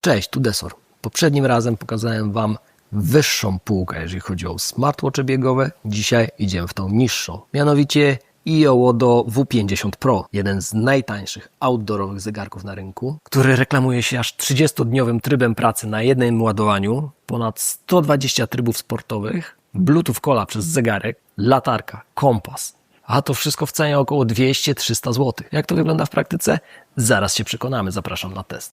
Cześć, tu Desor. Poprzednim razem pokazałem Wam wyższą półkę, jeżeli chodzi o smartwatche biegowe. Dzisiaj idziemy w tą niższą. Mianowicie iOWODO W50 Pro. Jeden z najtańszych outdoorowych zegarków na rynku, który reklamuje się aż 30-dniowym trybem pracy na jednym ładowaniu, ponad 120 trybów sportowych, Bluetooth Cola przez zegarek, latarka, kompas. A to wszystko w cenie około 200-300 zł. Jak to wygląda w praktyce? Zaraz się przekonamy. Zapraszam na test.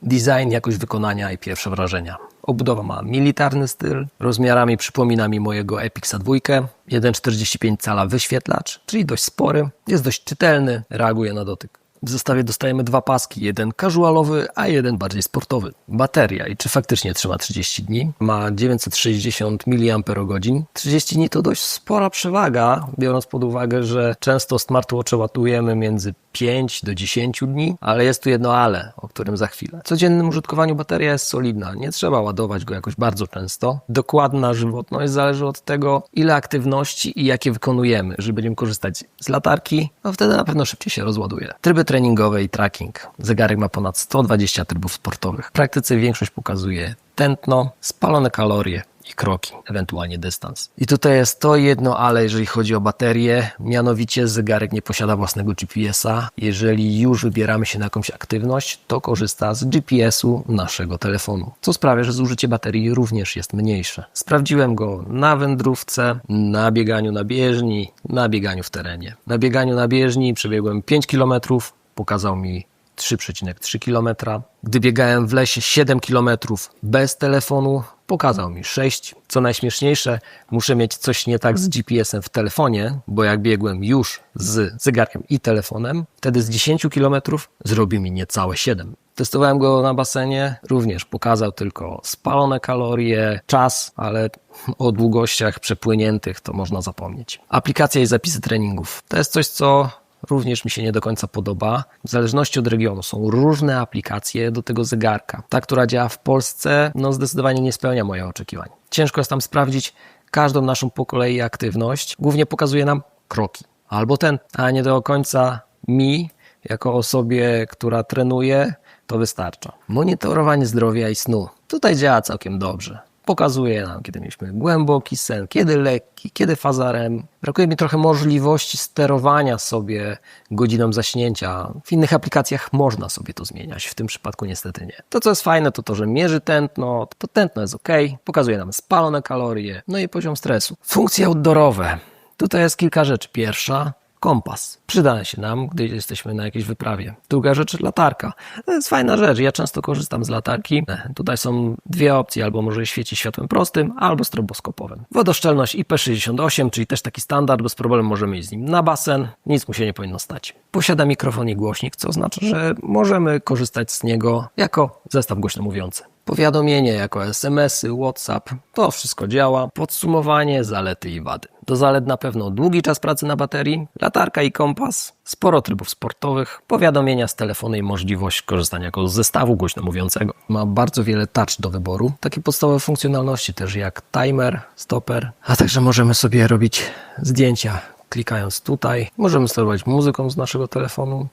Design, jakość wykonania i pierwsze wrażenia. Obudowa ma militarny styl, rozmiarami przypomina mi mojego Epixa 2, 1,45 cala wyświetlacz, czyli dość spory, jest dość czytelny, reaguje na dotyk. W zestawie dostajemy dwa paski, jeden casualowy, a jeden bardziej sportowy. Bateria i czy faktycznie trzyma 30 dni? Ma 960 mAh. 30 dni to dość spora przewaga, biorąc pod uwagę, że często smartwatche ładujemy między 5 do 10 dni, ale jest tu jedno ale, o którym za chwilę. W codziennym użytkowaniu bateria jest solidna, nie trzeba ładować go jakoś bardzo często. Dokładna żywotność zależy od tego, ile aktywności i jakie wykonujemy. Jeżeli będziemy korzystać z latarki, no wtedy na pewno szybciej się rozładuje. Tryby treningowe i tracking. Zegarek ma ponad 120 trybów sportowych. W praktyce większość pokazuje tętno, spalone kalorie i kroki, ewentualnie dystans. I tutaj jest to jedno ale, jeżeli chodzi o baterię, mianowicie zegarek nie posiada własnego GPS-a. Jeżeli już wybieramy się na jakąś aktywność, to korzysta z GPS-u naszego telefonu, co sprawia, że zużycie baterii również jest mniejsze. Sprawdziłem go na wędrówce, na bieganiu na bieżni, na bieganiu w terenie. Na bieganiu na bieżni przebiegłem 5 km, pokazał mi 3,3 km. Gdy biegałem w lesie 7 km bez telefonu, pokazał mi 6. Co najśmieszniejsze, muszę mieć coś nie tak z GPS-em w telefonie, bo jak biegłem już z zegarkiem i telefonem, wtedy z 10 km zrobił mi niecałe 7. Testowałem go na basenie, również pokazał tylko spalone kalorie, czas, ale o długościach przepłyniętych to można zapomnieć. Aplikacja i zapisy treningów. To jest coś, co również mi się nie do końca podoba. W zależności od regionu są różne aplikacje do tego zegarka. Ta, która działa w Polsce, zdecydowanie nie spełnia moich oczekiwań. Ciężko jest tam sprawdzić każdą naszą po kolei aktywność. Głównie pokazuje nam kroki. Albo a nie do końca mi, jako osobie, która trenuje, to wystarcza. Monitorowanie zdrowia i snu. Tutaj działa całkiem dobrze. Pokazuje nam, kiedy mieliśmy głęboki sen, kiedy lekki, kiedy faza REM. Brakuje mi trochę możliwości sterowania sobie godziną zaśnięcia. W innych aplikacjach można sobie to zmieniać, w tym przypadku niestety nie. To, co jest fajne, to to, że mierzy tętno, to tętno jest ok, pokazuje nam spalone kalorie, no i poziom stresu. Funkcje outdoorowe. Tutaj jest kilka rzeczy. Pierwsza, kompas. Przyda się nam, gdy jesteśmy na jakiejś wyprawie. Druga rzecz, latarka. To jest fajna rzecz. Ja często korzystam z latarki. Tutaj są dwie opcje. Albo może świecić światłem prostym, albo stroboskopowym. Wodoszczelność IP68, czyli też taki standard. Bez problemu możemy iść z nim na basen. Nic mu się nie powinno stać. Posiada mikrofon i głośnik, co oznacza, że możemy korzystać z niego jako zestaw głośno mówiący. Powiadomienie jako SMS-y, WhatsApp, to wszystko działa. Podsumowanie, zalety i wady. Do zalet na pewno długi czas pracy na baterii, latarka i kompas, sporo trybów sportowych, powiadomienia z telefonu i możliwość korzystania jako z zestawu głośno mówiącego. Ma bardzo wiele touch do wyboru, takie podstawowe funkcjonalności też jak timer, stopper, a także możemy sobie robić zdjęcia. Klikając tutaj, możemy sterować muzyką z naszego telefonu,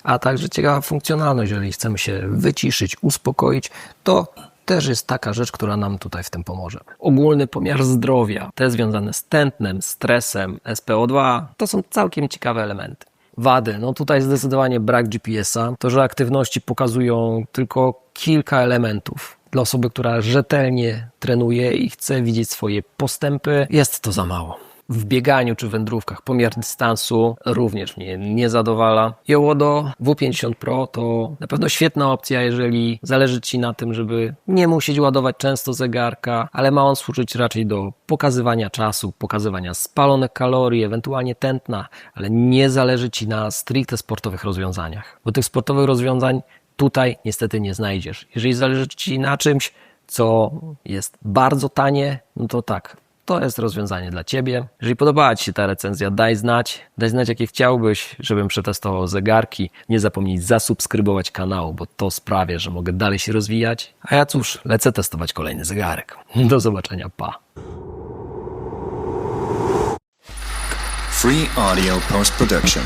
a także ciekawa funkcjonalność, jeżeli chcemy się wyciszyć, uspokoić, to też jest taka rzecz, która nam tutaj w tym pomoże. Ogólny pomiar zdrowia, te związane z tętnem, stresem, SPO2, to są całkiem ciekawe elementy. Wady, tutaj zdecydowanie brak GPS-a, to, że aktywności pokazują tylko kilka elementów. Dla osoby, która rzetelnie trenuje i chce widzieć swoje postępy, jest to za mało. W bieganiu czy wędrówkach pomiar dystansu również mnie nie zadowala. iOWODO W50 Pro to na pewno świetna opcja, jeżeli zależy Ci na tym, żeby nie musieć ładować często zegarka, ale ma on służyć raczej do pokazywania czasu, pokazywania spalonych kalorii, ewentualnie tętna, ale nie zależy Ci na stricte sportowych rozwiązaniach, bo tych sportowych rozwiązań tutaj niestety nie znajdziesz. Jeżeli zależy Ci na czymś, co jest bardzo tanie, to tak. To jest rozwiązanie dla Ciebie. Jeżeli podobała Ci się ta recenzja, daj znać, jakie chciałbyś, żebym przetestował zegarki. Nie zapomnij zasubskrybować kanału, bo to sprawia, że mogę dalej się rozwijać. A ja cóż, lecę testować kolejny zegarek. Do zobaczenia, pa. Free audio post-production.